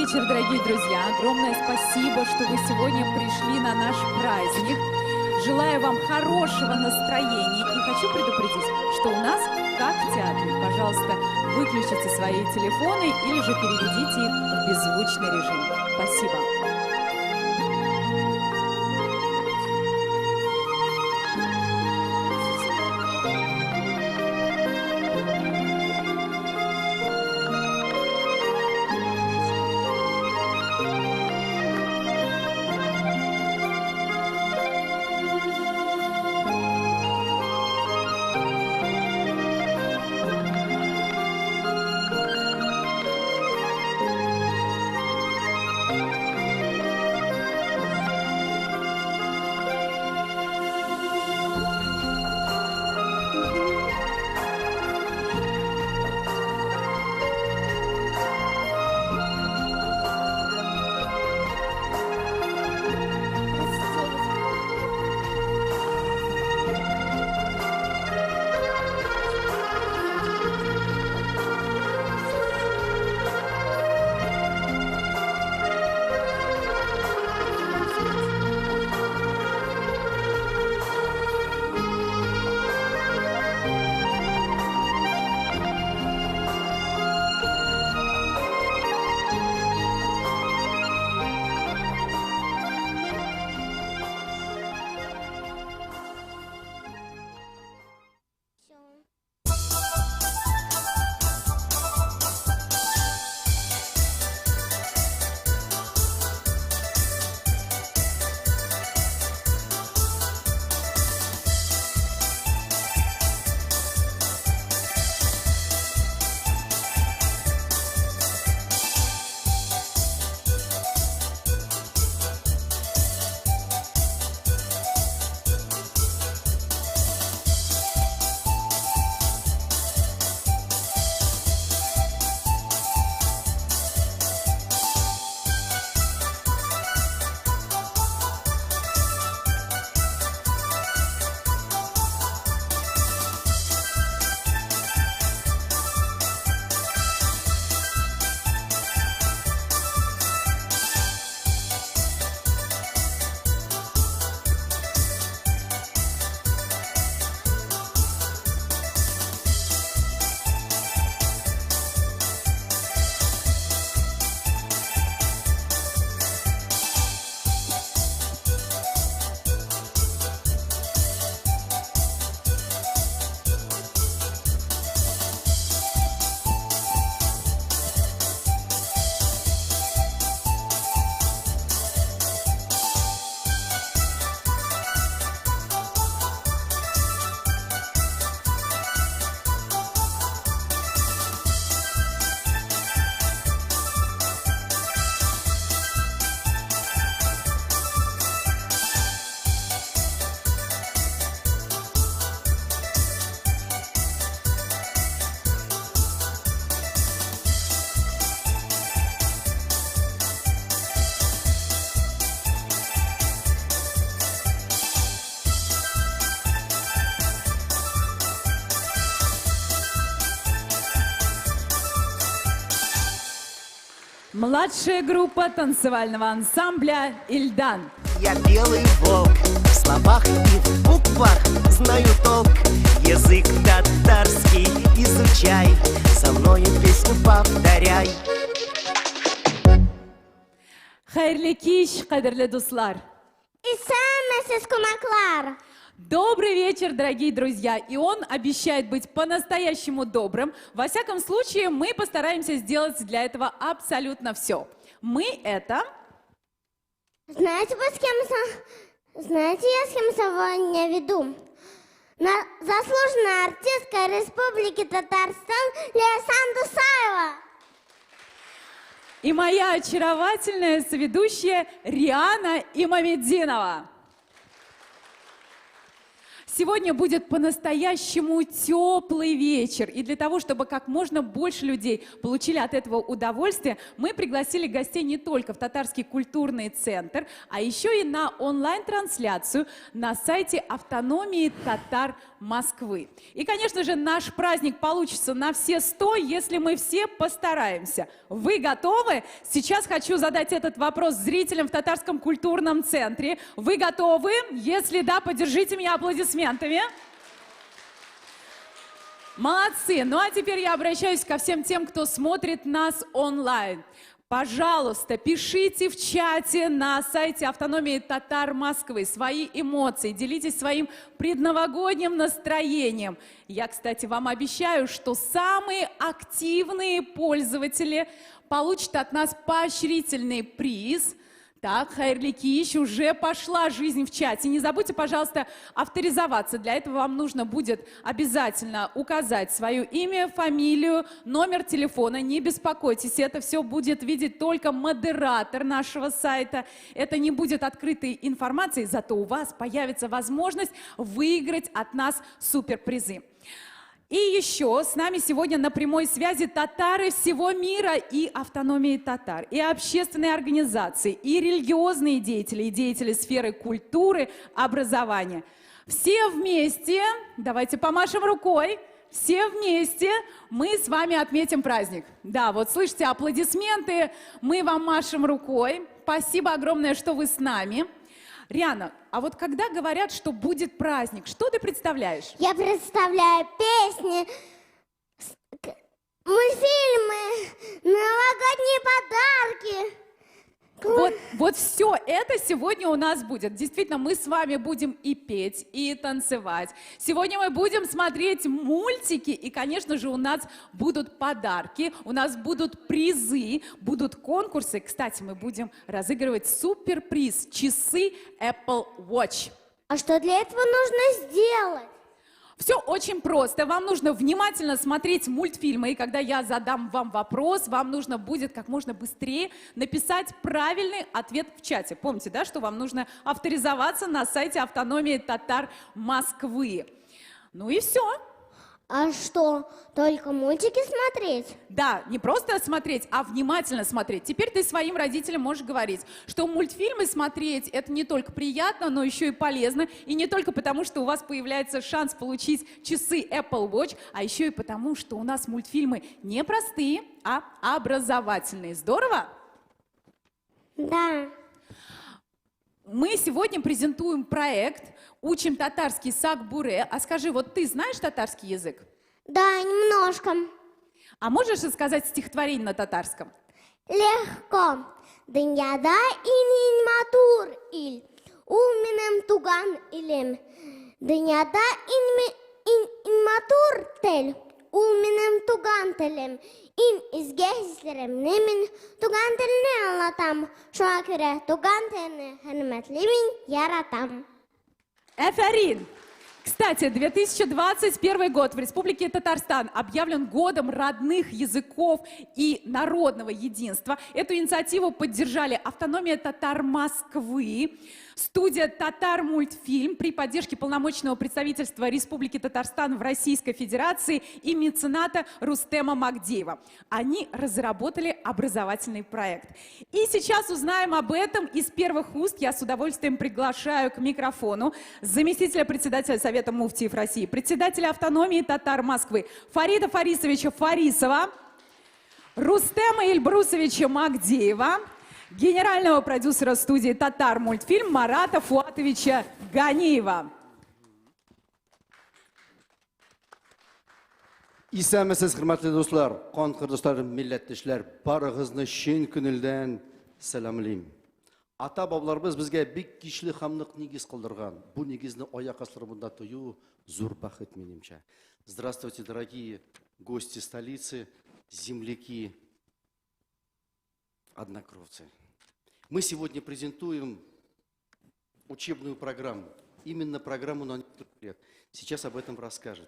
вечер, дорогие друзья. Огромное спасибо, что вы сегодня пришли на наш праздник. Желаю вам хорошего настроения и хочу предупредить, что у нас как в театре. Пожалуйста, выключите свои телефоны или же переведите их в беззвучный режим. Спасибо. Младшая группа танцевального ансамбля «Ильдан». Я белый волк, в словах и в буквах знаю толк. Язык татарский изучай, со мною песню повторяй. Хайрлы кич, кадерлі дуслар. Исәнмесез, кумаклар. Добрый вечер, дорогие друзья. И он обещает быть по-настоящему добрым. Во всяком случае, мы постараемся сделать для этого абсолютно все. Мы это... Знаете, я с кем сегодня веду? Заслуженная артистка Республики Татарстан Лейсан Дусаева. И моя очаровательная соведущая Риана Имамеддинова. Сегодня будет по-настоящему теплый вечер. И для того, чтобы как можно больше людей получили от этого удовольствие, мы пригласили гостей не только в Татарский культурный центр, а еще и на онлайн-трансляцию на сайте Автономии Татар Москвы. И, конечно же, наш праздник получится на все 100, если мы все постараемся. Вы готовы? Сейчас хочу задать этот вопрос зрителям в Татарском культурном центре. Вы готовы? Если да, поддержите меня аплодисментами. Молодцы! Ну а теперь я обращаюсь ко всем тем, кто смотрит нас онлайн. Пожалуйста, пишите в чате на сайте Автономии Татар Москвы свои эмоции, делитесь своим предновогодним настроением. Я, кстати, вам обещаю, что самые активные пользователи получат от нас поощрительный приз. Так, Хайрликич, уже пошла жизнь в чате. Не забудьте, пожалуйста, авторизоваться. Для этого вам нужно будет обязательно указать свое имя, фамилию, номер телефона. Не беспокойтесь, это все будет видеть только модератор нашего сайта. Это не будет открытой информацией, зато у вас появится возможность выиграть от нас суперпризы. И еще с нами сегодня на прямой связи татары всего мира и автономии татар, и общественные организации, и религиозные деятели, и деятели сферы культуры, образования. Все вместе, давайте помашем рукой, все вместе мы с вами отметим праздник. Да, вот слышите аплодисменты, мы вам машем рукой. Спасибо огромное, что вы с нами. Риана, а вот когда говорят, что будет праздник, что ты представляешь? Я представляю песни, мультфильмы, новогодние подарки. Вот все это сегодня у нас будет. Действительно, мы с вами будем и петь, и танцевать. Сегодня мы будем смотреть мультики, и, конечно же, у нас будут подарки, у нас будут призы, будут конкурсы. Кстати, мы будем разыгрывать суперприз – часы Apple Watch. А что для этого нужно сделать? Все очень просто. Вам нужно внимательно смотреть мультфильмы, и когда я задам вам вопрос, вам нужно будет как можно быстрее написать правильный ответ в чате. Помните, да, что вам нужно авторизоваться на сайте Автономии Татар Москвы. Ну и все. А что, только мультики смотреть? Да, не просто смотреть, а внимательно смотреть. Теперь ты своим родителям можешь говорить, что мультфильмы смотреть – это не только приятно, но еще и полезно. И не только потому, что у вас появляется шанс получить часы Apple Watch, а еще и потому, что у нас мультфильмы не простые, а образовательные. Здорово? Да. Мы сегодня презентуем проект «Учим татарский сак-буре». А скажи, вот ты знаешь татарский язык? Да, немножко. А можешь рассказать стихотворение на татарском? Легко. Дыньяда инин матур ил, ул минем туган илем. Дыньяда ин матур тел, ул минем туган телем. Ин изгехислерем немин туган телне анлатам. Шуа көре туган телне хәнмәтлемин яратам. Эфарин! Кстати, 2021 год в Республике Татарстан объявлен годом родных языков и народного единства. Эту инициативу поддержали Автономия Татар Москвы, студия «Татар Мультфильм» при поддержке полномочного представительства Республики Татарстан в Российской Федерации и мецената Рустема Магдеева. Они разработали образовательный проект. И сейчас узнаем об этом из первых уст. Я с удовольствием приглашаю к микрофону заместителя председателя Совета муфтиев России, председателя Автономии Татар Москвы Фарида Фарисовича Фарисова, Рустема Ильбрусовича Магдеева, генерального продюсера студии «Татар Мультфильм» Марата Фуатовича Ганиева. Исәмесез, хөрмәтле дуслар, кан кырдышларым, милләттәшләр, барыгызны чын күңелдән сәламлыйм. Ата-бабаларыбыз безгә бик кичле һәм нык нигез кылдырган. Бу нигезне аяк астында тою зур бәхет минемчә. Здравствуйте, дорогие гости столицы, земляки, однокровцы. Мы сегодня презентуем учебную программу. Именно программу на несколько лет. Сейчас об этом расскажет.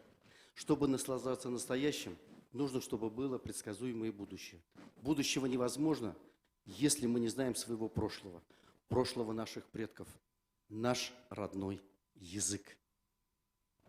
Чтобы наслаждаться настоящим, нужно, чтобы было предсказуемое будущее. Будущего невозможно, если мы не знаем своего прошлого. Прошлого наших предков. Наш родной язык.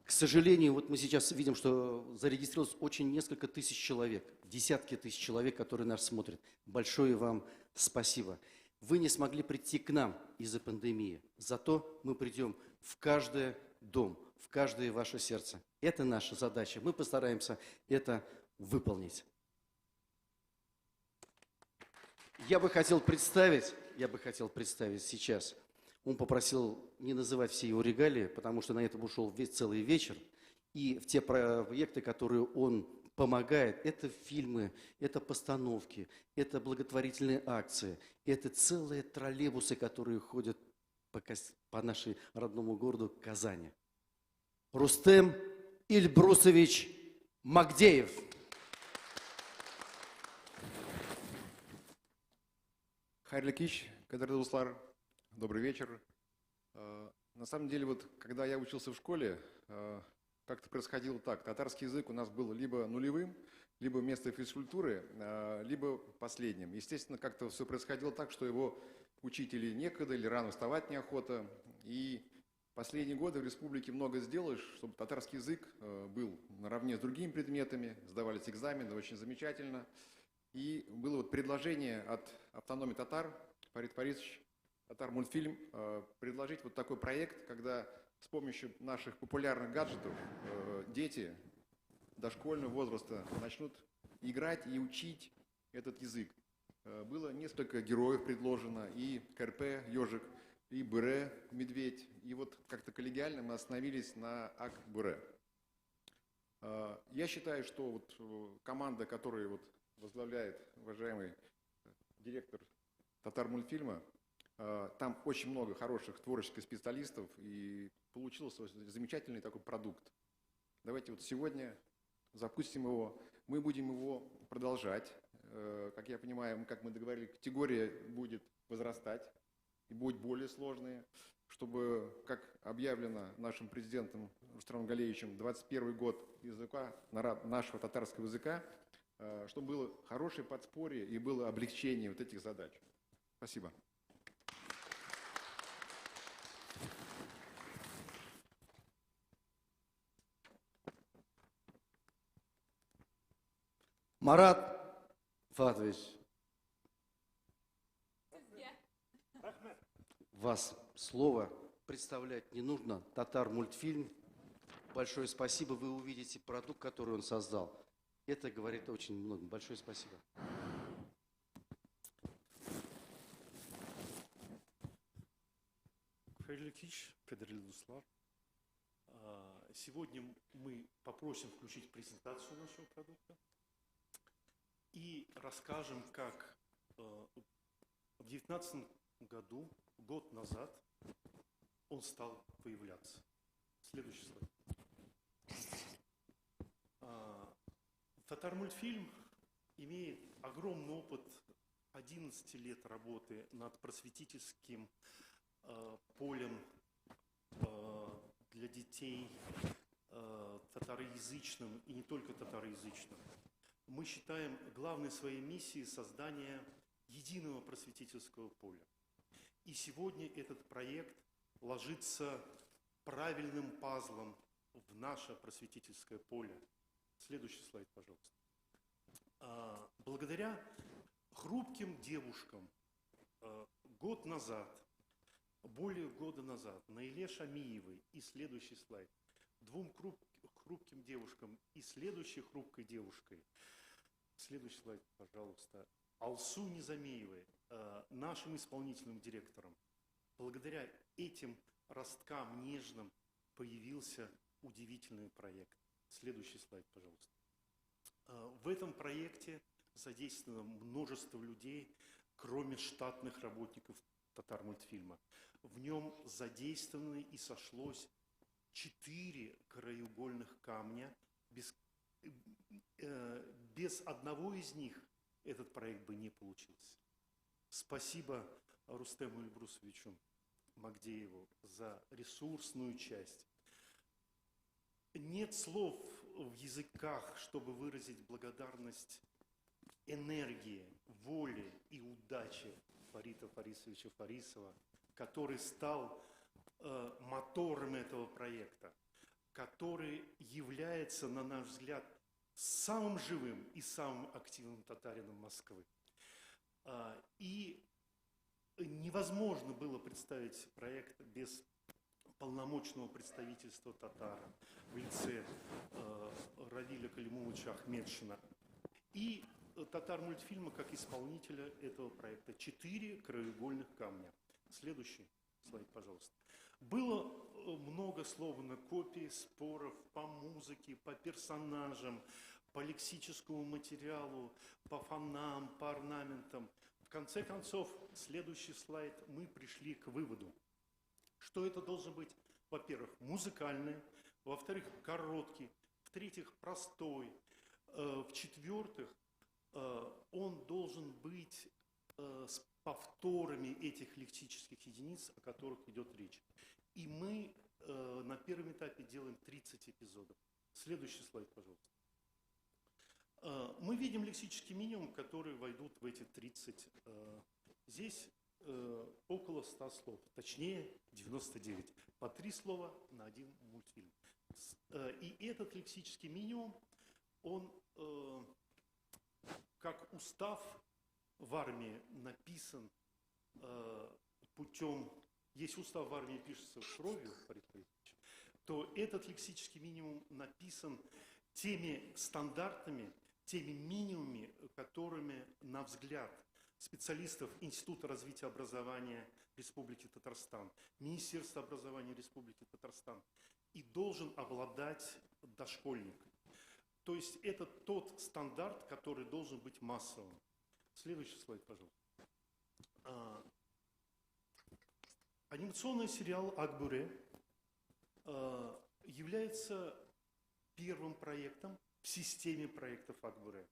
К сожалению, вот мы сейчас видим, что зарегистрировалось очень несколько тысяч человек, десятки тысяч человек, которые нас смотрят. Большое вам спасибо. Вы не смогли прийти к нам из-за пандемии, зато мы придем в каждый дом, в каждое ваше сердце. Это наша задача. Мы постараемся это выполнить. Я бы хотел представить сейчас. Он попросил не называть все его регалии, потому что на это ушел весь целый вечер. И в те проекты, которые он помогает, это фильмы, это постановки, это благотворительные акции, это целые троллейбусы, которые ходят по нашему родному городу Казани. Рустем Ильбрусович Магдеев. Хайрлы кич, кадірлі достар, добрый вечер. На самом деле, вот когда я учился в школе, как-то происходило так. Татарский язык у нас был либо нулевым, либо вместо физкультуры, либо последним. Естественно, как-то все происходило так, что его учить или некогда, или рано вставать неохота. И последние годы в республике много сделалось, чтобы татарский язык был наравне с другими предметами, сдавались экзамены, очень замечательно. И было вот предложение от автономии татар, Фарид Фаридович, Татар-мультфильм, предложить вот такой проект, когда с помощью наших популярных гаджетов дети дошкольного возраста начнут играть и учить этот язык. Было несколько героев предложено, и КРП, ежик, и Быре, медведь. И вот как-то коллегиально мы остановились на Ак-Быре. Я считаю, что вот команда, которую вот возглавляет уважаемый директор Татар-мультфильма, там очень много хороших творческих специалистов, и получился замечательный такой продукт. Давайте вот сегодня запустим его, мы будем его продолжать. Как я понимаю, как мы договорились, категория будет возрастать и будет более сложная, чтобы, как объявлено нашим президентом Рустемом Галеевичем, 21 год языка, нашего татарского языка, чтобы было хорошее подспорье и было облегчение вот этих задач. Спасибо. Марат Фатович, вас слово представлять не нужно. Татар-мультфильм. Большое спасибо. Вы увидите продукт, который он создал. Это говорит очень много. Большое спасибо. Хайрлы кич, кадірлі достар. Сегодня мы попросим включить презентацию нашего продукта и расскажем, как в 2019 году, год назад, он стал появляться. Следующий слайд. Татар-мультфильм имеет огромный опыт 11 лет работы над просветительским полем для детей татароязычным и не только татароязычным. Мы считаем главной своей миссией создание единого просветительского поля. И сегодня этот проект ложится правильным пазлом в наше просветительское поле. Следующий слайд, пожалуйста. Благодаря хрупким девушкам год назад, более года назад, Наиле Шамиевой и следующий слайд, двум хрупким девушкам и следующей хрупкой девушкой, следующий слайд, пожалуйста, Алсу Низамеевой, нашим исполнительным директором. Благодаря этим росткам нежным появился удивительный проект. Следующий слайд, пожалуйста. В этом проекте задействовано множество людей, кроме штатных работников Татар-мультфильма. В нем задействовано и сошлось 4 краеугольных камня. Без одного из них этот проект бы не получился. Спасибо Рустему Ильбрусовичу Магдееву за ресурсную часть. Нет слов в языках, чтобы выразить благодарность энергии, воли и удачи Фарита Фарисовича Фарисова, который стал мотором этого проекта. который является, на наш взгляд, самым живым и самым активным татарином Москвы. И невозможно было представить проект без полномочного представительства татар в лице Равиля Калимуловича Ахмедшина и татар-мультфильма как исполнителя этого проекта. 4 краеугольных камня. Следующий слайд, пожалуйста. Было много словно копий, споров по музыке, по персонажам, по лексическому материалу, по фонам, по орнаментам. В конце концов, следующий слайд, мы пришли к выводу, что это должен быть, во-первых, музыкальный, во-вторых, короткий, в-третьих, простой, в-четвертых, он должен быть с повторами этих лексических единиц, о которых идет речь. И мы на первом этапе делаем 30 эпизодов. Следующий слайд, пожалуйста. Мы видим лексический минимум, которые войдут в эти 30. Здесь около 100 слов, точнее 99. По 3 слова на один мультфильм. И этот лексический минимум, он как устав в армии написан путем, если устав в армии пишется кровью, то этот лексический минимум написан теми стандартами, теми минимумами, которыми, на взгляд специалистов Института развития образования Республики Татарстан, Министерства образования Республики Татарстан, и должен обладать дошкольник. То есть это тот стандарт, который должен быть массовым. Следующий слайд, пожалуйста. Анимационный сериал «Ак-Буре» является первым проектом в системе проектов «Ак-Буре».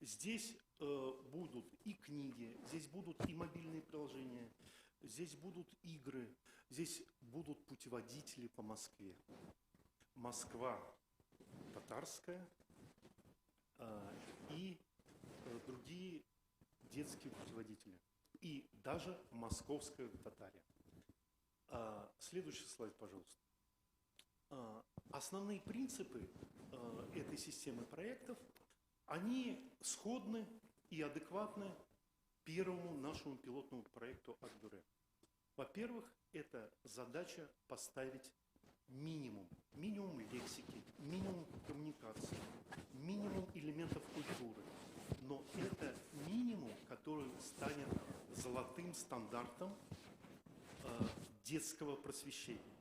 Здесь будут и книги, здесь будут и мобильные приложения, здесь будут игры, здесь будут путеводители по Москве. Москва татарская и другие детские путеводители. И даже московская Татария. Следующий слайд, пожалуйста. Основные принципы этой системы проектов, они сходны и адекватны первому нашему пилотному проекту «Ак-Буре». Во-первых, это задача поставить минимум лексики, минимум коммуникации, минимум элементов культуры. Но это минимум, который станет золотым стандартом детского просвещения.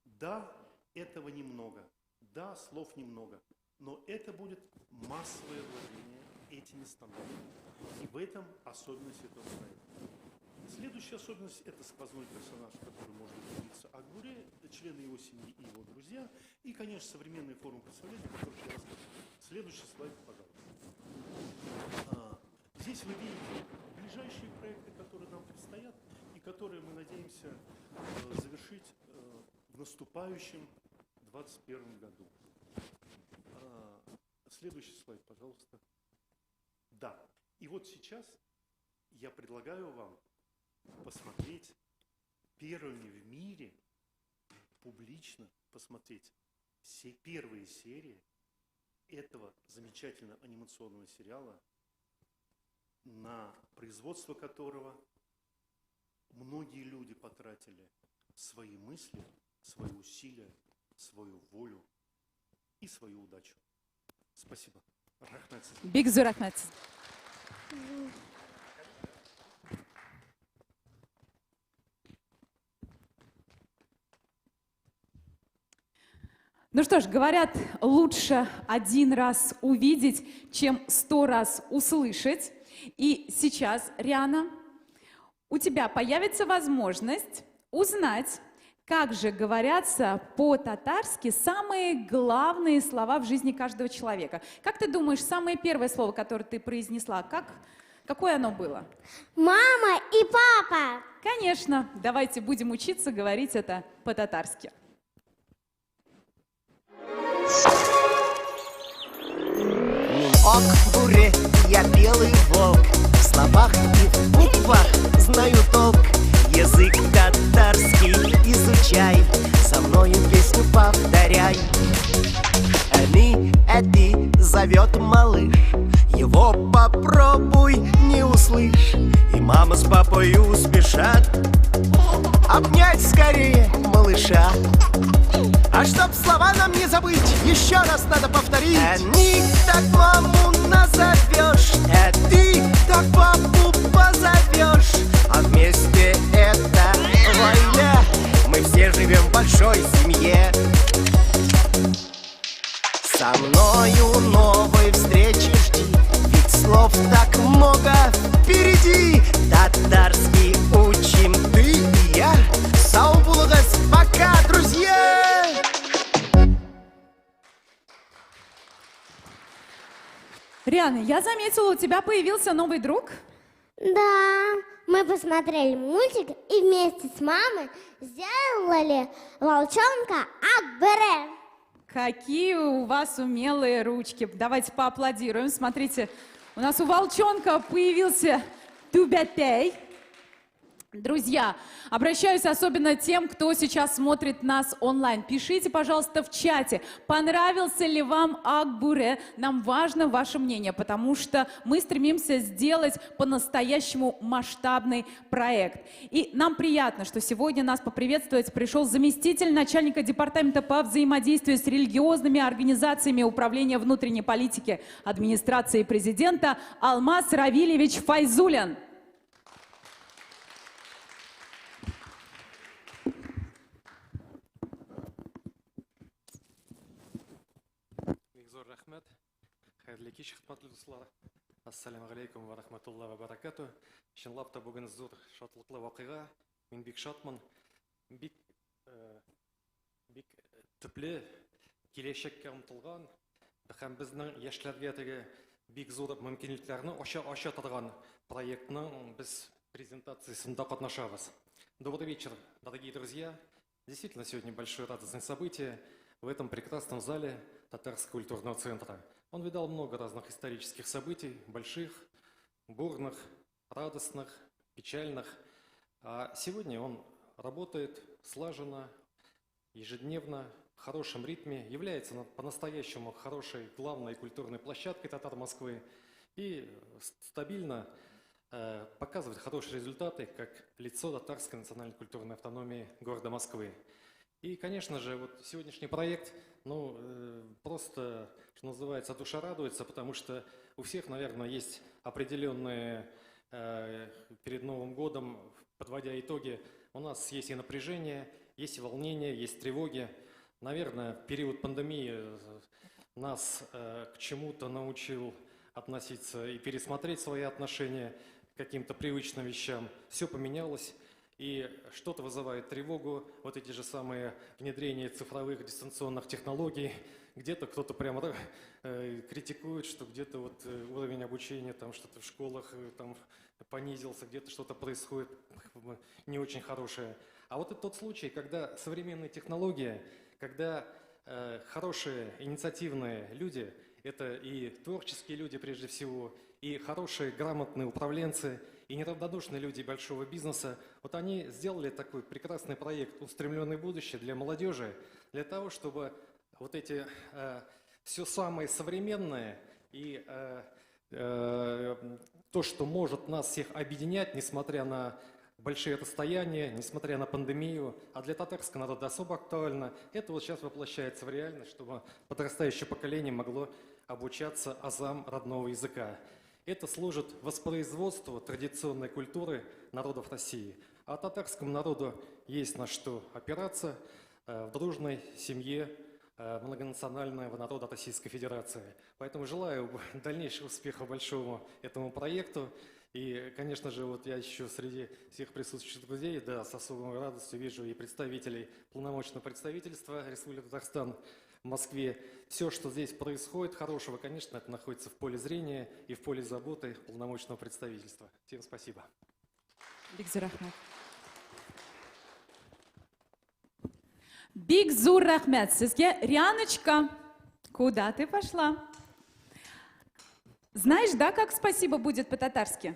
Да, этого немного, да, слов немного, но это будет массовое владение этими стандартами. И в этом особенность этого проекта. Следующая особенность – это сквозной персонаж, который может явиться Ак-Буре, члены его семьи и его друзья, и, конечно, современные формы представления, о которых я рассказывал. Следующий слайд, пожалуйста. Здесь вы видите ближайшие проекты, которые нам предстоят, и которые мы надеемся завершить в наступающем 2021 году. Следующий слайд, пожалуйста. Да, и вот сейчас я предлагаю вам посмотреть первыми в мире, публично посмотреть все первые серии этого замечательного анимационного сериала, на производство которого многие люди потратили свои мысли, свои усилия, свою волю и свою удачу. Спасибо. Рахмет. Бигзу рахмет. Ну что ж, говорят, лучше один раз увидеть, чем 100 раз услышать. И сейчас, Риана, у тебя появится возможность узнать, как же говорятся по-татарски самые главные слова в жизни каждого человека. Как ты думаешь, самое первое слово, которое ты произнесла, какое оно было? Мама и папа. Конечно, давайте будем учиться говорить это по-татарски. Ак-Буре, я белый волк, в словах и в буквах знаю толк. Язык татарский изучай, со мною песню повторяй. зовет малыш. Его попробуй не услышь, и мама с папой спешат обнять скорее малыша. А чтоб слова нам не забыть, еще раз надо повторить. Они так маму назовешь, ты так папу позовешь, а вместе это война. Мы все живем в большой семье. Со мною новой встречи жди, ведь слов так много впереди. Татарский учим ты и я. Сау булыгыз, пока, друзья! Риана, я заметила, у тебя появился новый друг. Да, мы посмотрели мультик и вместе с мамой сделали волчонка Акбере. Какие у вас умелые ручки. Давайте поаплодируем. Смотрите, у нас у волчонка появился Тубятей. Друзья, обращаюсь особенно тем, кто сейчас смотрит нас онлайн. Пишите, пожалуйста, в чате, понравился ли вам Акбуре. Нам важно ваше мнение, потому что мы стремимся сделать по-настоящему масштабный проект. И нам приятно, что сегодня нас поприветствовать пришел заместитель начальника департамента по взаимодействию с религиозными организациями управления внутренней политики администрации президента Алмаз Равильевич Файзулин. Зор рахмет. Хайрлы кеш, хөрмәтле дуслар. Ассаламу алейкум ва рахматуллахи ва баракату. Чынлап та бүген зур шатлыклы вакыйга. Мин бик шатмын. Бик төпле киләчәккә омтылган һәм безнең яшьләргә теге бик зур мөмкинлекләрне ача торган проектның без презентациясендә катнашабыз. Добрый вечер, дорогие друзья. Действительно, сегодня большое радостное событие в этом прекрасном зале Татарского культурного центра. Он видал много разных исторических событий, больших, бурных, радостных, печальных. А сегодня он работает слаженно, ежедневно, в хорошем ритме, является по-настоящему хорошей главной культурной площадкой татар Москвы и стабильно показывает хорошие результаты как лицо татарской национальной культурной автономии города Москвы. И, конечно же, вот сегодняшний проект, просто, что называется, душа радуется, потому что у всех, наверное, есть определенные перед Новым годом, подводя итоги, у нас есть и напряжение, есть и волнение, есть тревоги. Наверное, период пандемии нас к чему-то научил относиться и пересмотреть свои отношения к каким-то привычным вещам. Все поменялось. И что-то вызывает тревогу, вот эти же самые внедрения цифровых дистанционных технологий. Где-то кто-то прямо критикует, что где-то вот уровень обучения, там что-то в школах там понизился, где-то что-то происходит не очень хорошее. А вот это тот случай, когда современные технологии, когда хорошие инициативные люди, это и творческие люди прежде всего, и хорошие грамотные управленцы, и неравнодушные люди большого бизнеса, вот они сделали такой прекрасный проект «Устремленное будущее» для молодежи, для того, чтобы вот эти все самое современное и то, что может нас всех объединять, несмотря на большие расстояния, несмотря на пандемию, а для татарского народа особо актуально, это вот сейчас воплощается в реальность, чтобы подрастающее поколение могло обучаться азам родного языка. Это служит воспроизводству традиционной культуры народов России. А татарскому народу есть на что опираться в дружной семье многонационального народа Российской Федерации. Поэтому желаю дальнейшего успеха большому этому проекту. И, конечно же, вот я еще среди всех присутствующих друзей, да, с особой радостью вижу и представителей полномочного представительства Республики Татарстан в Москве. Все, что здесь происходит хорошего, конечно, это находится в поле зрения и в поле заботы полномочного представительства. Всем спасибо. Биг зур рахмет сизге. Рианочка, куда ты пошла? Знаешь, да, как спасибо будет по-татарски?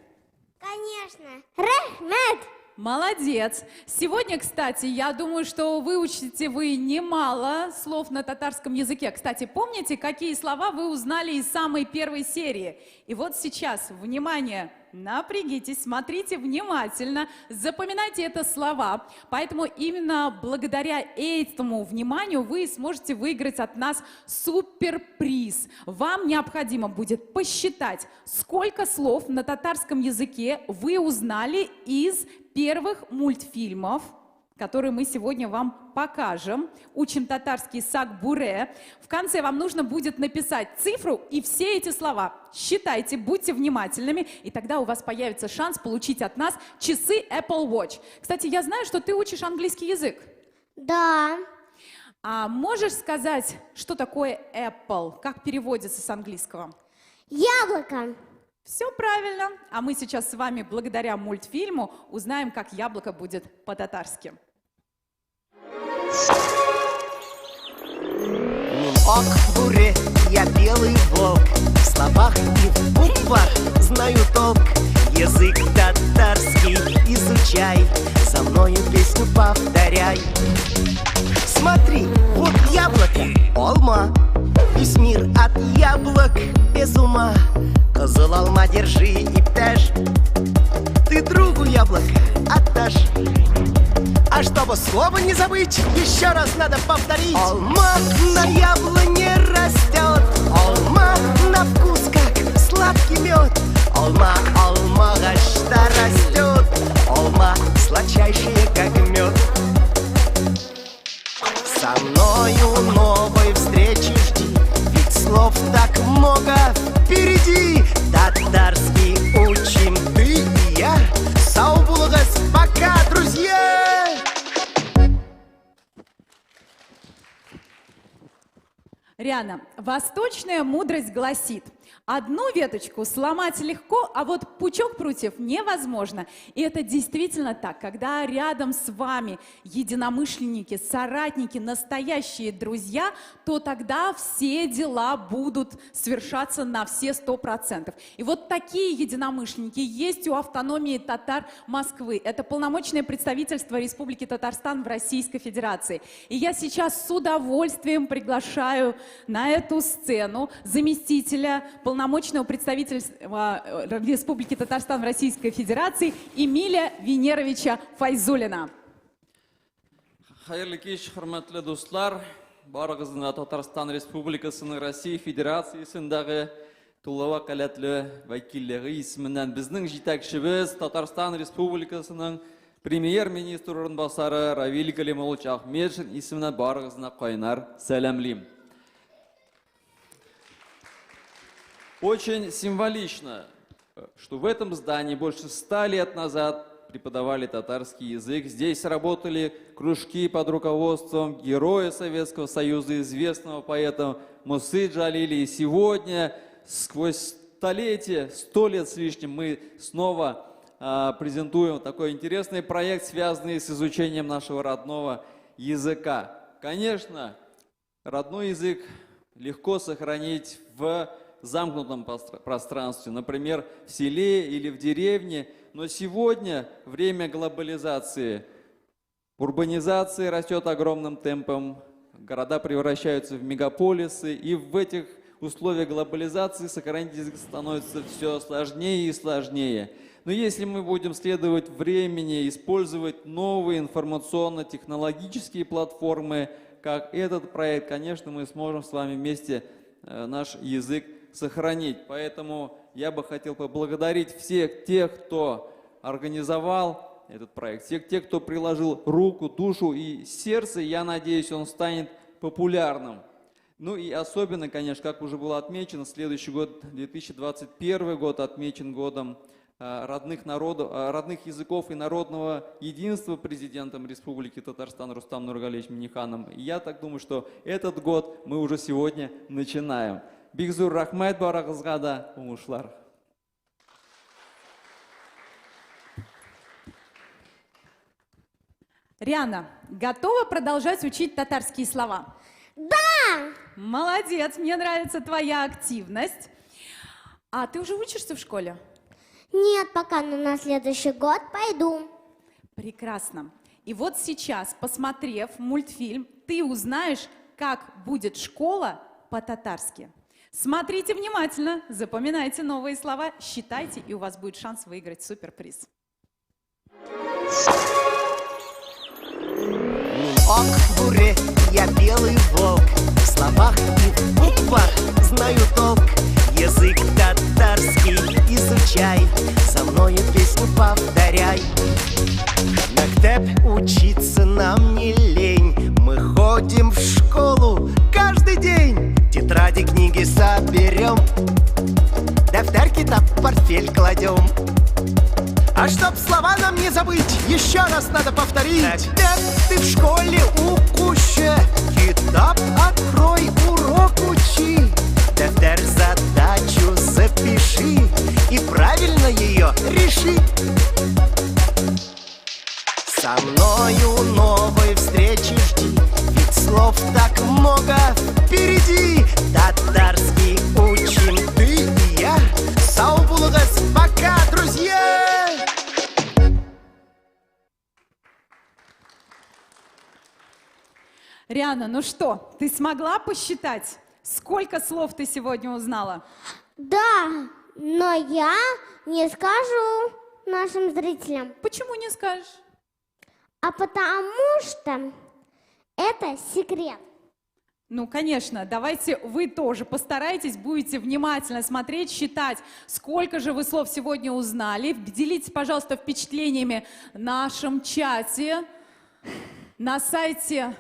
Конечно. Рахмет. Молодец. Сегодня, кстати, я думаю, что выучите вы немало слов на татарском языке. Кстати, помните, какие слова вы узнали из самой первой серии? И вот сейчас, внимание, напрягитесь, смотрите внимательно, запоминайте это слова. Поэтому именно благодаря этому вниманию вы сможете выиграть от нас суперприз. Вам необходимо будет посчитать, сколько слов на татарском языке вы узнали из первых мультфильмов, которые мы сегодня вам покажем. Учим татарский сак-буре. В конце вам нужно будет написать цифру и все эти слова. Считайте, будьте внимательными, и тогда у вас появится шанс получить от нас часы Apple Watch. Кстати, я знаю, что ты учишь английский язык. Да. А можешь сказать, что такое Apple? Как переводится с английского? Яблоко. Все правильно. А мы сейчас с вами, благодаря мультфильму, узнаем, как яблоко будет по-татарски. Ок, буре, я белый волк. В словах и в буквах знаю толк. Язык татарский изучай, со мною песню повторяй. Смотри, вот яблоко, алма. Весь мир от яблок без ума. Кызыл алма держи, иптеш. Ты другу яблоко отдашь. А чтобы слово не забыть, еще раз надо повторить. Алма на яблоне растет, алма на вкус как сладкий мед. Алма, алма, что растет, алма сладчайшая как мед. Со мною новой встречи жди, ведь слов так много впереди. Татарский учим ты и я. Сау булыгыз, пока, друзья! Риана, восточная мудрость гласит: одну веточку сломать легко, а вот пучок прутьев невозможно. И это действительно так. Когда рядом с вами единомышленники, соратники, настоящие друзья, то тогда все дела будут совершаться на все 100%. И вот такие единомышленники есть у автономии татар Москвы. Это полномочное представительство Республики Татарстан в Российской Федерации. И я сейчас с удовольствием приглашаю на эту сцену заместителя полномочного представительства Республики Татарстан в Российской Федерации Эмиля Венеровича Файзуллина. Хайырлы кеш, хөрмәтле дуслар, барыгызны Татарстан Республикасының Россия Федерациясендәге тулыва каләтле вәкиллеге исеменнән безнең җитәкчебез Татарстан Республикасының премьер-министр урынбасары Равил Галимович Ахмедшин исеменнән барыгызны кайнар сәламлим. Очень символично, что в этом здании больше 100 лет назад преподавали татарский язык. Здесь работали кружки под руководством героя Советского Союза, известного поэта Мусы Джалили. И сегодня, сквозь столетия, 100 лет с лишним, мы снова презентуем такой интересный проект, связанный с изучением нашего родного языка. Конечно, родной язык легко сохранить в замкнутом пространстве, например, в селе или в деревне. Но сегодня время глобализации, урбанизации растет огромным темпом, города превращаются в мегаполисы, и в этих условиях глобализации сохранить язык становится все сложнее и сложнее. Но если мы будем следовать времени, использовать новые информационно-технологические платформы, как этот проект, конечно, мы сможем с вами вместе наш язык сохранить. Поэтому я бы хотел поблагодарить всех тех, кто организовал этот проект, всех тех, кто приложил руку, душу и сердце. Я надеюсь, он станет популярным. Ну и особенно, конечно, как уже было отмечено, следующий год, 2021 год, отмечен годом родных языков и народного единства президентом Республики Татарстан Рустам Нургалиевичем Минниханом. И я так думаю, что этот год мы уже сегодня начинаем. Бигзур рахмет барагызга да, уңышлар. Риана, готова продолжать учить татарские слова? Да! Молодец, мне нравится твоя активность. А ты уже учишься в школе? Нет, пока, но на следующий год пойду. Прекрасно. И вот сейчас, посмотрев мультфильм, ты узнаешь, как будет школа по-татарски. Смотрите внимательно, запоминайте новые слова, считайте, и у вас будет шанс выиграть суперприз. Ок, буре, я белый волк. В словах и в буквах знаю толк. Язык татарский изучай, со мною песню повторяй. Мектеп учиться нам не лень. Мы ходим в школу каждый день. Тетради, книги соберем, дaftar, китап, портфель кладем. А чтоб слова нам не забыть, еще раз надо повторить. Мектеп, ты в школе укуще. Китап открой, урок учи. Daftar, задачу запиши и правильно ее реши. Со мною новой встречи жди, ведь слов так много впереди. Татарский учим ты и я. Сау булыгыз, пока, друзья! Риана, ну что, ты смогла посчитать, сколько слов ты сегодня узнала? Да, но я не скажу нашим зрителям, Почему не скажешь? а потому что это секрет. Ну, конечно, давайте вы тоже постарайтесь, будете внимательно смотреть, считать, сколько же вы слов сегодня узнали. Делитесь, пожалуйста, впечатлениями в нашем чате, на сайте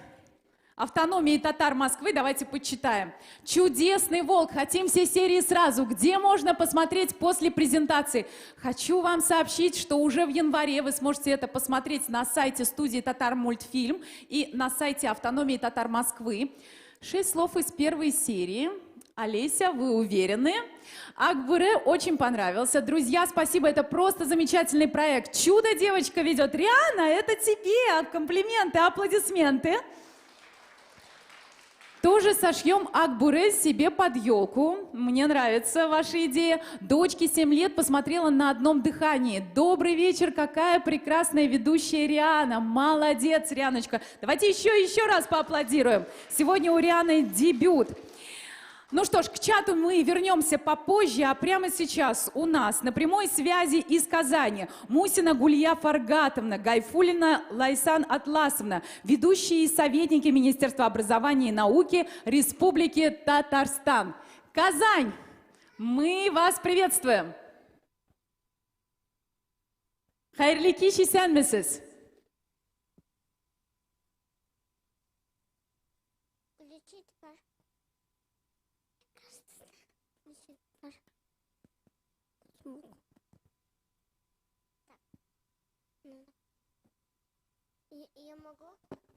Автономии татар Москвы. Давайте почитаем. Чудесный волк. Хотим все серии сразу. Где можно посмотреть после презентации? Хочу вам сообщить, что уже в январе вы сможете это посмотреть на сайте студии Татар Мультфильм и на сайте Автономии татар Москвы. 6 слов из первой серии. Олеся, вы уверены? Акбуре очень понравился. Друзья, спасибо, это просто замечательный проект. Чудо девочка ведет. Риана, это тебе. Комплименты, аплодисменты. Тоже сошьем Акбуре себе под елку. Мне нравится ваша идея. Дочке 7 лет посмотрела на одном дыхании. Добрый вечер, какая прекрасная ведущая Риана. Молодец, Рианочка. Давайте еще раз поаплодируем. Сегодня у Рианы дебют. Ну что ж, к чату мы вернемся попозже, а прямо сейчас у нас на прямой связи из Казани Мусина Гулья Фаргатовна, Гайфулина Лайсан Атласовна, ведущие и советники Министерства образования и науки Республики Татарстан. Казань, мы вас приветствуем. Хайрли киши сәнмесіз?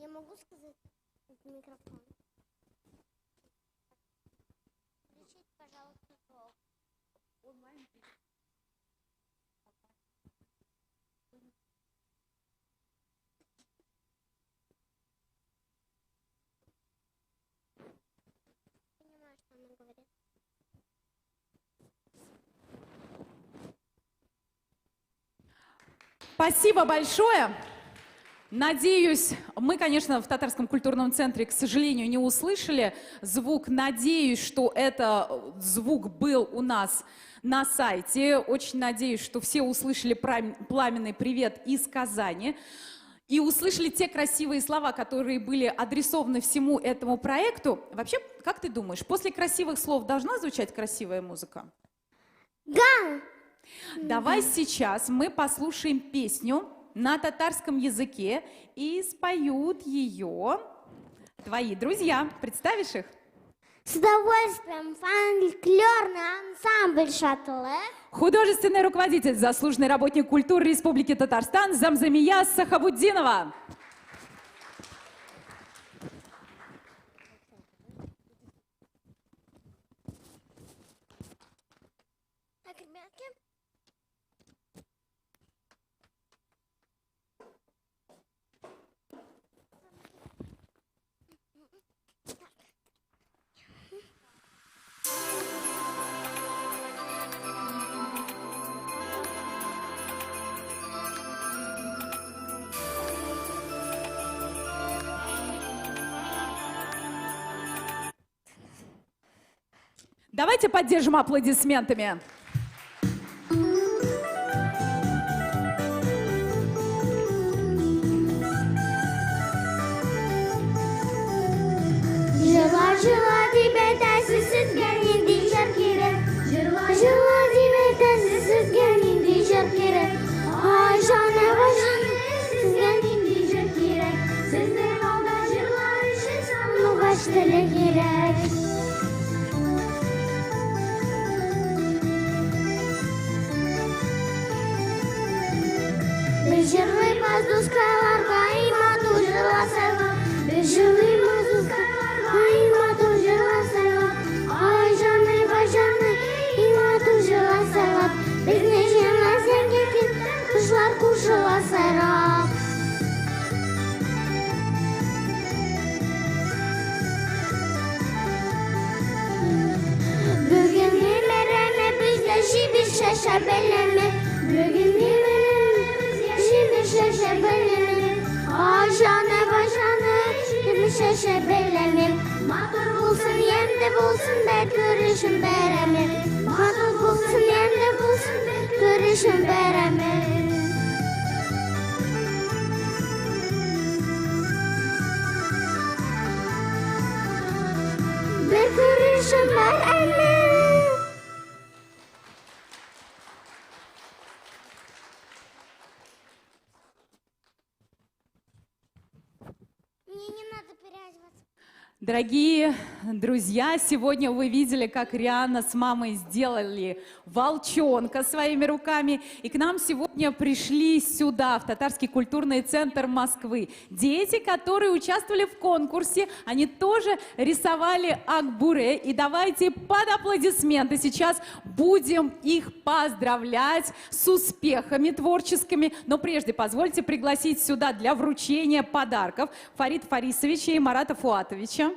Я могу сказать в микрофон? Включить, пожалуйста, звук. Понимаю, что она говорит. Спасибо большое. Надеюсь, мы, конечно, в Татарском культурном центре, к сожалению, не услышали звук. Надеюсь, что это звук был у нас на сайте. Очень надеюсь, что все услышали пламенный привет из Казани. И услышали те красивые слова, которые были адресованы всему этому проекту. Вообще, как ты думаешь, после красивых слов должна звучать красивая музыка? Да! Давай сейчас мы послушаем песню на татарском языке и споют ее твои друзья. Представишь их? С удовольствием. Фольклорный ансамбль «Шатле». Художественный руководитель, заслуженный работник культуры Республики Татарстан Замзамия Сахабуддинова. Так, ребятки. Давайте поддержим аплодисментами. Жила-жила тебе тәсіз сүзгәнеңдей жар керек. Жила-жила тебе тәсіз сүзгәнеңдей жар керек. Ай жаным, сүзгәнеңдей жар керек. Сіздің алда жырлар үшін сандуғаш тілі керек. Біз жырлаймыз дұскайларға, имату жырласайға. Біз жырлаймыз дұскайларға, имату жырласайға. Ай жаным, имату жырласайға. Біз не жемесен кеткен құшылар құшыласайға. Бүгін немереме бізде жібіс шаша белеме. Бүгін немереме бізде жібіс шаша белеме. Ай жаным, жібіс шаша белеме. Матур болсын, енді болсын, бәт көрішін бәреме. Матур болсын, енді болсын, бәт көрішін бәреме. Бәт көрішін бәреме. Мне не надо переодеваться. Дорогие друзья, сегодня вы видели, как Рианна с мамой сделали волчонка своими руками. И к нам сегодня пришли сюда, в Татарский культурный центр Москвы. Дети, которые участвовали в конкурсе, они тоже рисовали акбуре. И давайте под аплодисменты сейчас будем их поздравлять с успехами творческими. Но прежде позвольте пригласить сюда для вручения подарков Фарида Фарисовича и Марата Фуатовича.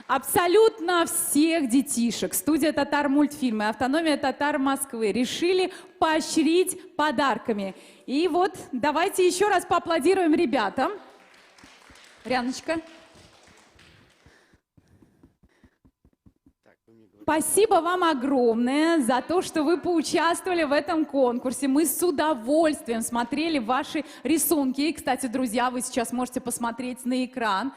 Абсолютно всех детишек студия «Татар-мультфильмы», автономия «Татар Москвы» решили поощрить подарками. И вот давайте еще раз поаплодируем ребятам. Ряночка. Спасибо вам огромное за то, что вы поучаствовали в этом конкурсе. Мы с удовольствием смотрели ваши рисунки. И, кстати, друзья, вы сейчас можете посмотреть на экран.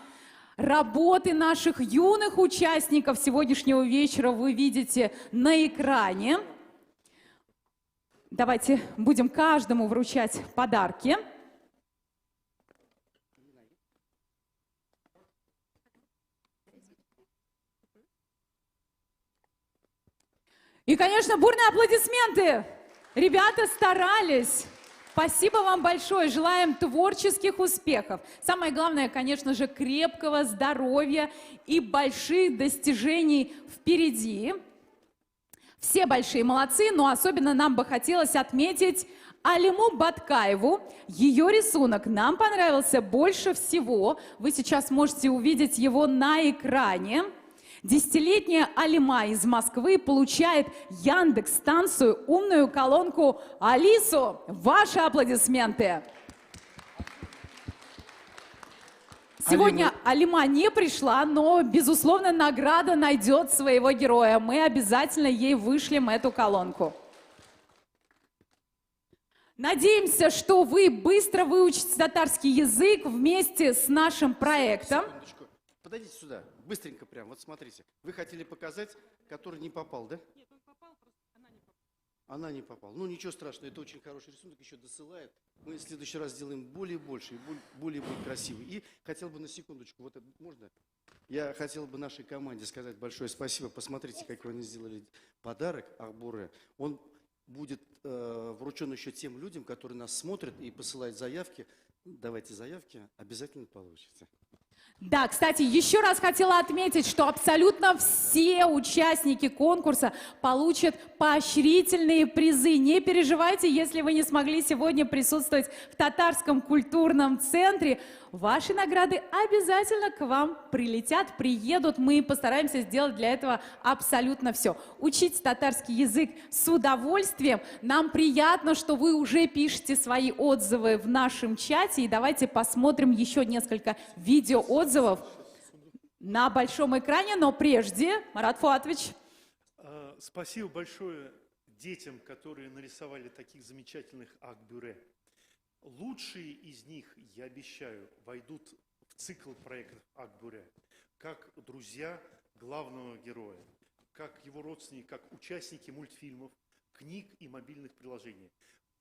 Работы наших юных участников сегодняшнего вечера вы видите на экране. Давайте будем каждому вручать подарки. И, конечно, бурные аплодисменты. Ребята старались. Спасибо вам большое. Желаем творческих успехов. Самое главное, конечно же, крепкого здоровья и больших достижений впереди. Все большие молодцы, но особенно нам бы хотелось отметить Алиму Баткаеву. Ее рисунок нам понравился больше всего. Вы сейчас можете увидеть его на экране. Десятилетняя Алима из Москвы получает Яндекс-станцию умную колонку Алису. Ваши аплодисменты. Сегодня Алима не пришла, но, безусловно, награда найдет своего героя. Мы обязательно ей вышлем эту колонку. Надеемся, что вы быстро выучите татарский язык вместе с нашим проектом. Секундочку. Подойдите сюда, быстренько прям. Вот смотрите. Вы хотели показать, который не попал, да? Нет, он попал, просто она не попала. Она не попала. Ну, ничего страшного, это очень хороший рисунок, еще досылает. Мы в следующий раз сделаем более больше и более красивый. И хотел бы на секундочку, вот это можно? Я хотел бы нашей команде сказать большое спасибо. Посмотрите, какой они сделали подарок Акбуре. Он будет вручен еще тем людям, которые нас смотрят и посылают заявки. Давайте заявки, обязательно получите. Да, кстати, еще раз хотела отметить, что абсолютно все участники конкурса получат поощрительные призы. Не переживайте, если вы не смогли сегодня присутствовать в Татарском культурном центре. Ваши награды обязательно к вам прилетят, приедут. Мы постараемся сделать для этого абсолютно все. Учить татарский язык с удовольствием. Нам приятно, что вы уже пишете свои отзывы в нашем чате. И давайте посмотрим еще несколько видеоотзывов. на большом экране, но прежде, Марат Фуатович. Спасибо большое детям, которые нарисовали таких замечательных акбюре. Лучшие из них, я обещаю, войдут в цикл проектов акбюре, как друзья главного героя, как его родственники, как участники мультфильмов, книг и мобильных приложений.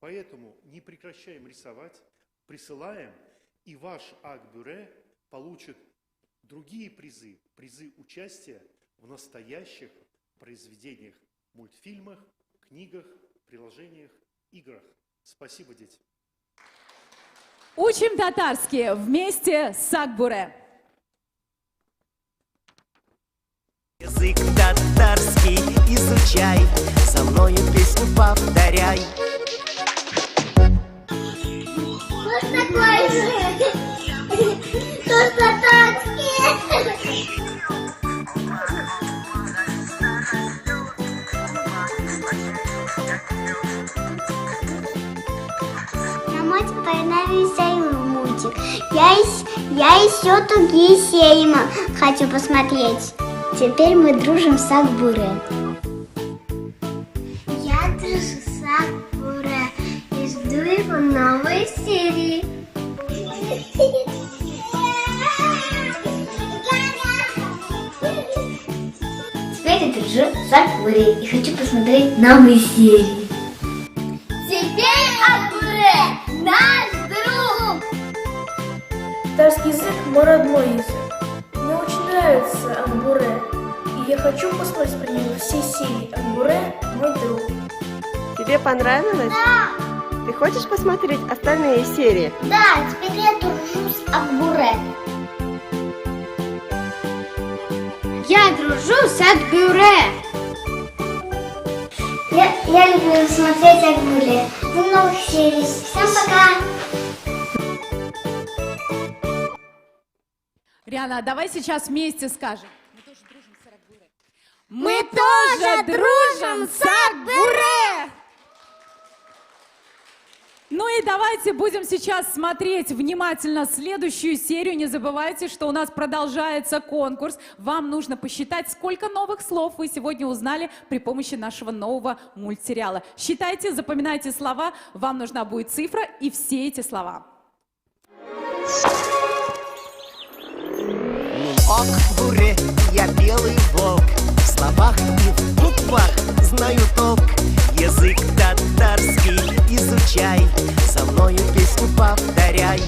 Поэтому не прекращаем рисовать, присылаем, и ваш акбюре получит другие призы, призы участия в настоящих произведениях, мультфильмах, книгах, приложениях, играх. Спасибо, дети. Учим татарский вместе с Акбюре. Язык татарский изучай, со мною песню повторяй. Что такое же? Что татарский? На мать понравился мультик. Я еще другие серии хочу посмотреть. Теперь мы дружим с Акбюре. Я дружу с Акбюре и жду его новой серии. Теперь я дружу с Акбюре и хочу посмотреть новые серии. Теперь Акбюре наш друг! Татарский язык – мой родной язык. Мне очень нравится Акбюре, и я хочу посмотреть про него все серии. Акбюре – мой друг. Тебе понравилось? Да! Ты хочешь посмотреть остальные серии? Да, теперь я дружу с Акбюре. Я дружу с Акбюре. Я люблю смотреть Акбюре. До новых серий. Всем пока! Риана, давай сейчас вместе скажем. Мы тоже дружим с Акбюре! Ну и давайте будем сейчас смотреть внимательно следующую серию. Не забывайте, что у нас продолжается конкурс. Вам нужно посчитать, сколько новых слов вы сегодня узнали при помощи нашего нового мультсериала. Считайте, запоминайте слова. Вам нужна будет цифра и все эти слова. Акбюре, я белый волк, в словах и в буквах знаю толк. Язык татарский изучай, со мною песню повторяй.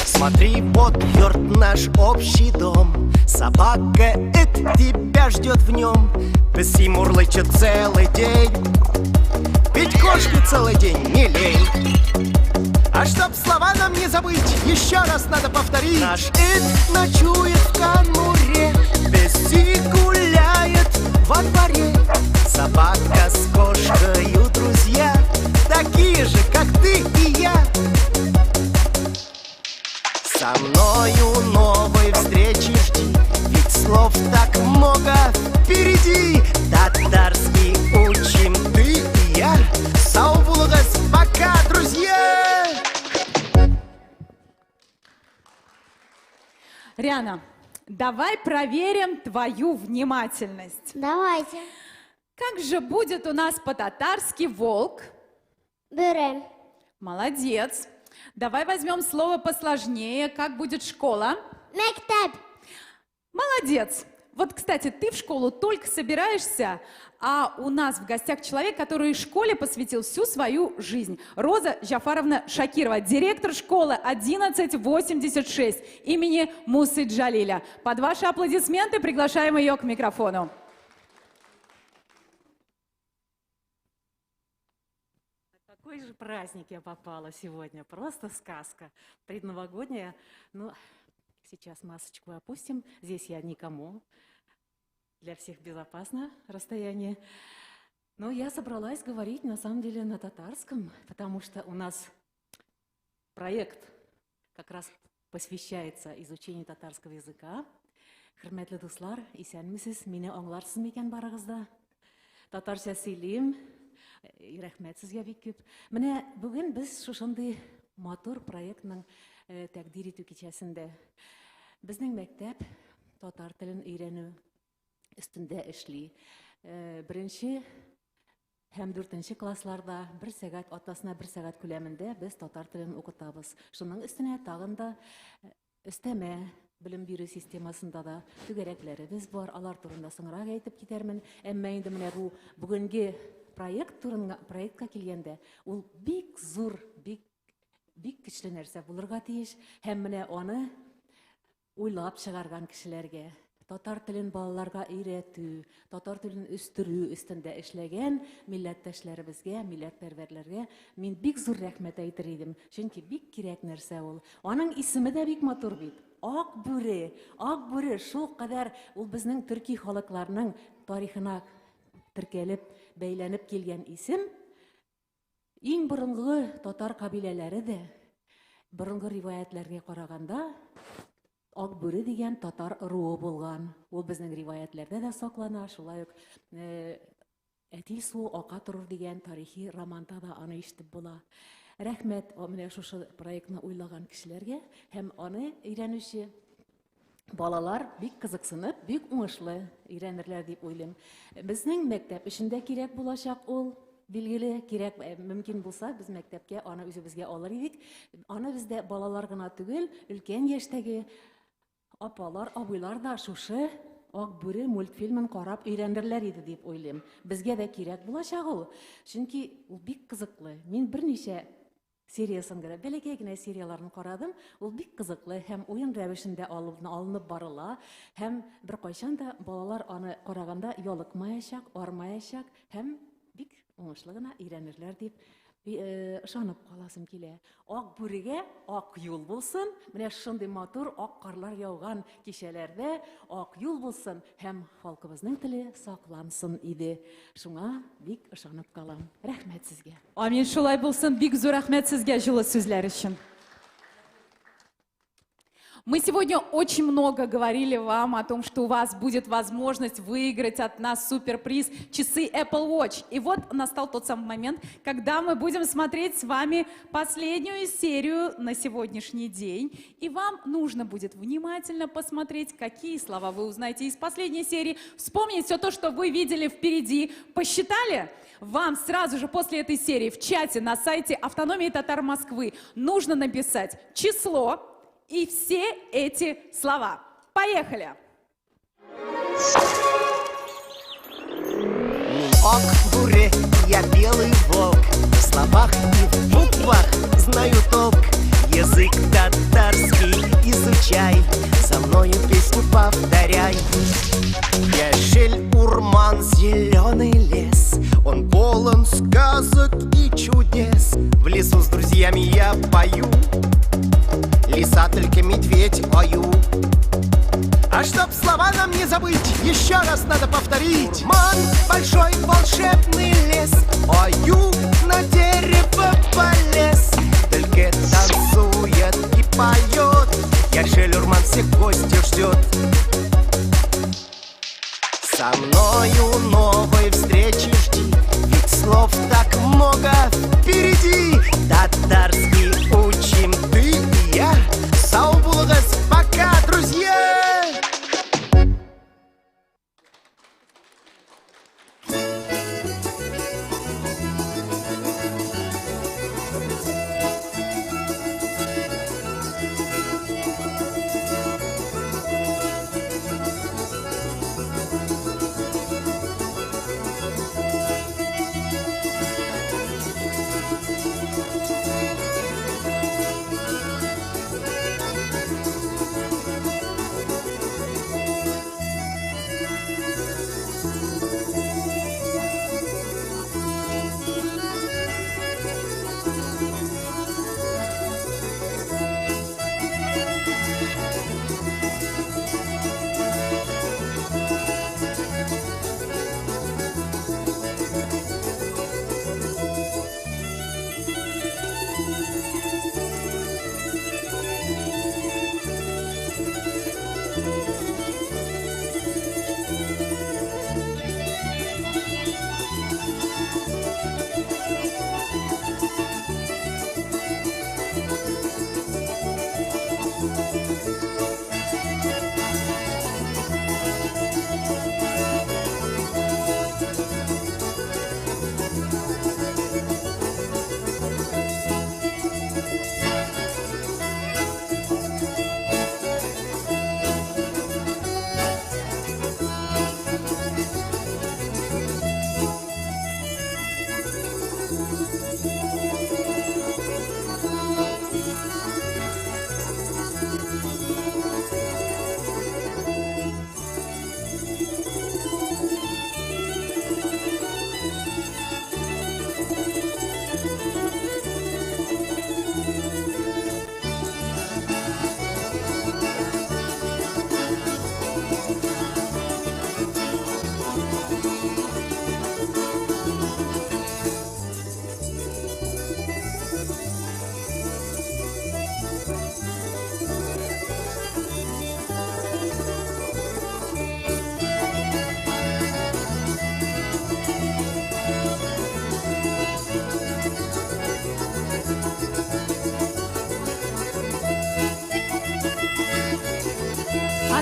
Смотри, вот йорт наш общий дом, собака это тебя ждет в нем. Песи мурлычет целый день, ведь кошке целый день не лень. А чтоб слова нам не забыть, еще раз надо повторить. Наш Эд ночует в конуре, Песи гуляет во дворе. Собака с кошкою друзья, такие же, как ты и я. Со мною новой встречи жди, ведь слов так много впереди. Татарский учим ты и я. Сау булгас, пока, друзья! Риана, давай проверим твою внимательность. Давайте. Как же будет у нас по-татарски волк? Бюре. Молодец. Давай возьмем слово посложнее. Как будет школа? Мектеп. Молодец. Вот, кстати, ты в школу только собираешься, а у нас в гостях человек, который школе посвятил всю свою жизнь. Роза Джафаровна Шакирова, директор школы 1186 имени Мусы Джалиля. Под ваши аплодисменты приглашаем ее к микрофону. Какой же праздник я попала сегодня, просто сказка. Предновогодняя, ну, сейчас масочку опустим, здесь я никому, для всех безопасно расстояние. Но я собралась говорить на самом деле на татарском, потому что у нас проект как раз посвящается изучению татарского языка. Хөрмәтле дуслар, исәнмесез, мине аңларсыз микән барыгызда? Татарча сөйлим. Рәхмәт сезгә бик күп. Менә бүген без шушындый матур проектның тәкъдир итү кичәсендә. Безнең мәктәп татар телен өйрәнү өстендә эшли. Беренче һәм 4нче классларда 1 сәгать, атасына 1 сәгать күләмендә без татар телен укытабыз. Шуның өстенә тагын да өстәмә белем бирү системасында да түгәрәкләребез бар. Алар турында соңрак әйтеп китәрмен. Әмма инде менә бу бүгенге проектка килгәндә, ул бик зур, бик көчле нәрсә булырга тиеш. Һәм менә аны уйлап чыгарган кешеләргә, татар телен балаларга өйрәтү, татар телен үстерү өстендә эшләгән милләттәшләребезгә, милләтпәрвәрләргә мин бик зур рәхмәт әйтер идем. Чөнки бик кирәк нәрсә ул. Аның исеме дә бик матур бит. Ак бүре шул кадәр ул безнең төрки халыкларның тарихына теркәлеп, бәйләнеп килгән исем. Иң борынгы татар кабиләләре дә борынгы риваятләргә караганда Ак бүре дигән татар руы булган. Ул безнең риваятләрдә дә саклана, шулай ук Әтил суы ака торыр дигән тарихи романда да аны ишетеп була. Рәхмәт менә шушы проектны уйлаган кешеләргә һәм аны өйрәнүче балалар бик кызыксынып, бик уңышлы өйрәнерләр дип уйлыйм. Безнең мәктәп эчендә кирәк булачак ул. Билгеле, кирәк, мөмкин булса, без мәктәпкә аны үзебезгә алыр идек. Аны бездә балалар гына түгел, өлкән яшьтәге апалар, абыйлар да шушы Ак бүре мультфильмын карап өйрәнерләр иде дип уйлыйм. Безгә дә кирәк булачак ул. Чөнки ул бик кызыклы. Мин берничә сериясын гына, бәләкәй генә серияларын карадым. Ул бик кызыклы һәм уен рәвешендә алынып барыла. Һәм беркайчан да балалар аны караганда ялыкмаячак, армаячак һәм бик уңышлы гына өйрәнерләр дип ышанып каласым килә. Ак бүрегә ак юл булсын. Менә шундый матур ак карлар яуган кичәләрдә ак юл булсын һәм халкыбызның теле саклансын иде. Шуңа бик ышанып калам. Рәхмәт сезгә. Амин, шулай булсын. Бик зур рәхмәт сезгә җылы сүзләр өчен. Мы сегодня очень много говорили вам о том, что у вас будет возможность выиграть от нас суперприз часы Apple Watch. И вот настал тот самый момент, когда мы будем смотреть с вами последнюю серию на сегодняшний день. И вам нужно будет внимательно посмотреть, какие слова вы узнаете из последней серии. Вспомнить все то, что вы видели впереди. Посчитали? Вам сразу же после этой серии в чате на сайте Автономии Татар Москвы нужно написать число и все эти слова. Поехали! Ак буре, я белый волк. В словах и в буквах знаю толк. Язык татарский изучай, со мною песню повторяй. Яшель, урман, зеленый лес, он полон сказок и чудес. В лесу с друзьями я пою, лиса только медведь ою. А чтоб слова нам не забыть, еще раз надо повторить. Урман, большой волшебный лес, ою, на дерево полез. Только танцует и поет, Яшель, урман всех гостей ждет. Со мною новой встречи жди, ведь слов так много впереди. Татарский учим ты и я. Сау булыгыз, пока, друзья!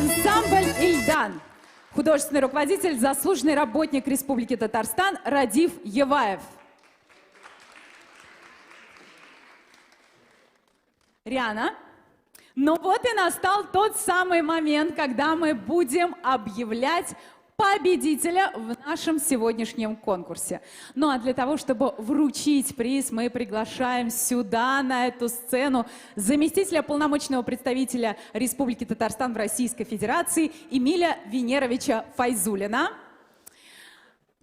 Ансамбль «Ильдан». Художественный руководитель, заслуженный работник Республики Татарстан Радив Еваев. Риана. Ну вот и настал тот самый момент, когда мы будем объявлять победителя в нашем сегодняшнем конкурсе. Ну а для того, чтобы вручить приз, мы приглашаем сюда, на эту сцену, заместителя полномочного представителя Республики Татарстан в Российской Федерации Эмиля Венеровича Файзуллина.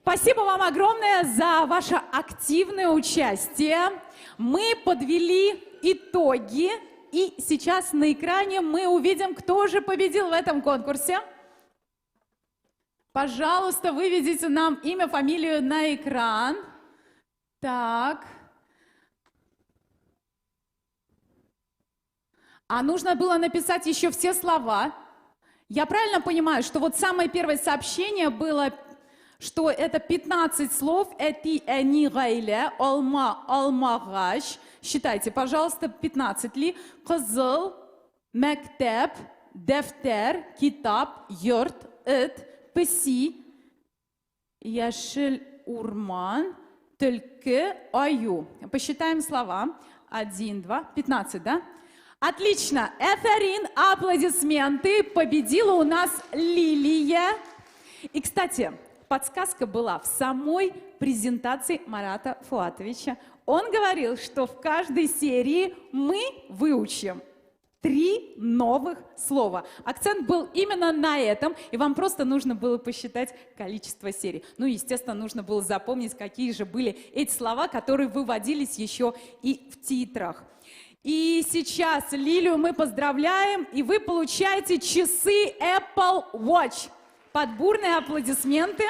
Спасибо вам огромное за ваше активное участие. Мы подвели итоги, и сейчас на экране мы увидим, кто же победил в этом конкурсе. Пожалуйста, выведите нам имя, фамилию на экран. Так. А нужно было написать еще все слова. Я правильно понимаю, что вот самое первое сообщение было, что это 15 слов. Эти они гайле, алма, алмагаш. Считайте, пожалуйста, 15 ли. Кызыл, мектеп, дефтер, китап, йорт, эт. Песи, яшель, урман, только аю. Посчитаем слова. 1, 2, 15, да? Отлично. Эферин, аплодисменты. Победила у нас Лилия. И, кстати, подсказка была в самой презентации Марата Фуатовича. Он говорил, что в каждой серии мы выучим 3 новых слова. Акцент был именно на этом, и вам просто нужно было посчитать количество серий. Ну, естественно, нужно было запомнить, какие же были эти слова, которые выводились еще и в титрах. И сейчас Лилию мы поздравляем, и вы получаете часы Apple Watch. Под бурные аплодисменты.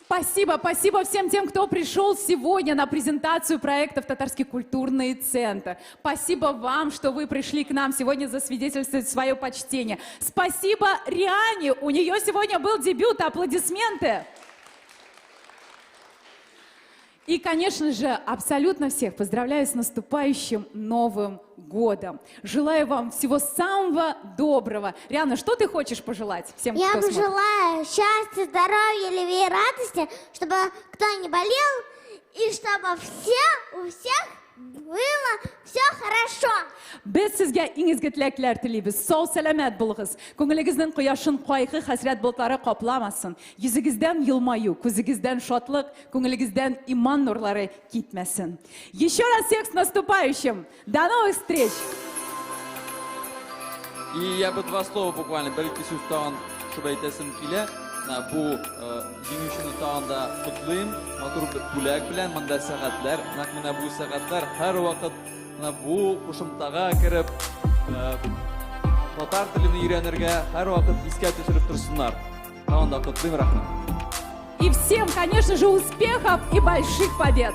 Спасибо, спасибо всем тем, кто пришел сегодня на презентацию проектов «Татарский культурный центр». Спасибо вам, что вы пришли к нам сегодня засвидетельствовать свое почтение. Спасибо Риане, у нее сегодня был дебют, аплодисменты. И, конечно же, абсолютно всех поздравляю с наступающим Новым годом. Желаю вам всего самого доброго. Риана, что ты хочешь пожелать всем, кто смотрит? Я желаю счастья, здоровья, любви и радости, чтобы кто не болел, и чтобы у всех было все хорошо. Biz sizga ingizga tilaklar tilaymiz. Sog' salomat bo'lg'iz. Ko'nglingizning quyoshin qayg'u hasrat bultlari qoplamasin. Yuzingizdan yilmayu, ko'zingizdan shodlik, ko'nglingizdan iymon nurlari ketmasin. Еще раз всех с наступающим. До новых встреч. И я бы 2 слова буквально bir-ikki so'z tag'in qilib aytasim keladi. Bu jingishini tag'inda qutlayman. Motor bo'lak bilan menda soatlar, mana bu soatlar har vaqt bu qo'shimtaga kirib tatar tilini o'rganishga har vaqt esga tushirib tursinlar. Tag'inda qutlayman, rahmat. И всем, конечно же, успехов и больших побед.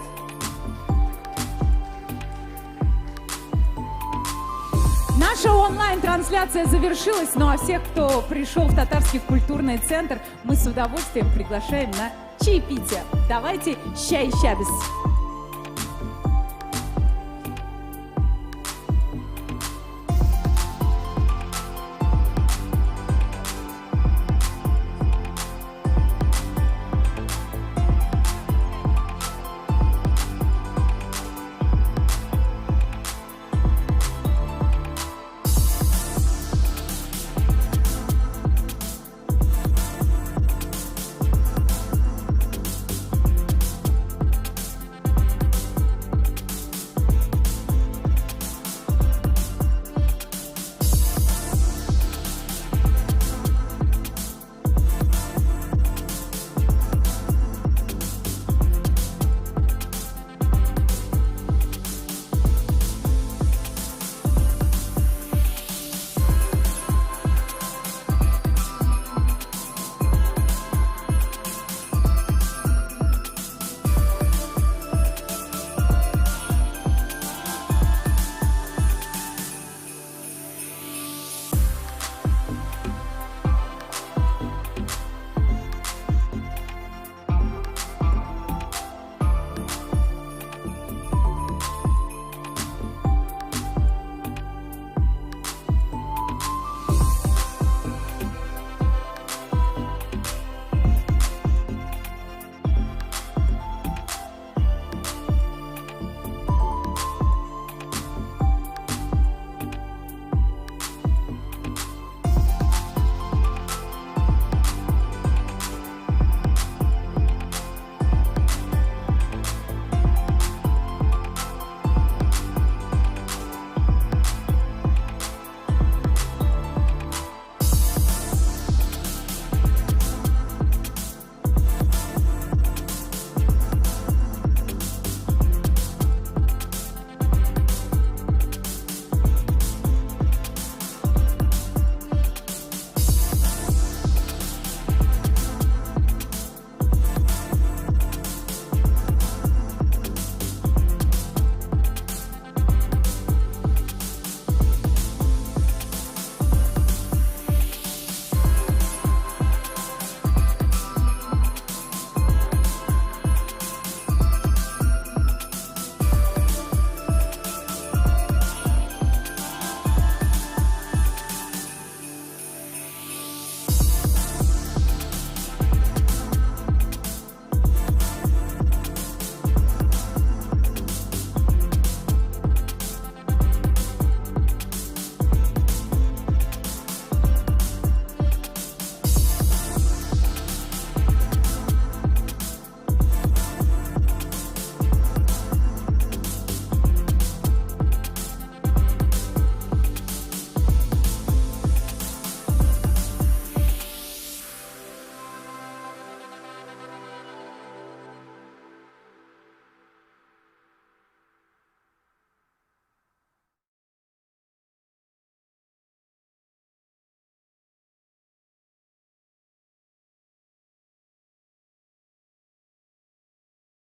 Наша онлайн-трансляция завершилась, ну а всех, кто пришел в Татарский культурный центр, мы с удовольствием приглашаем на чаепитие. Давайте чай щабис.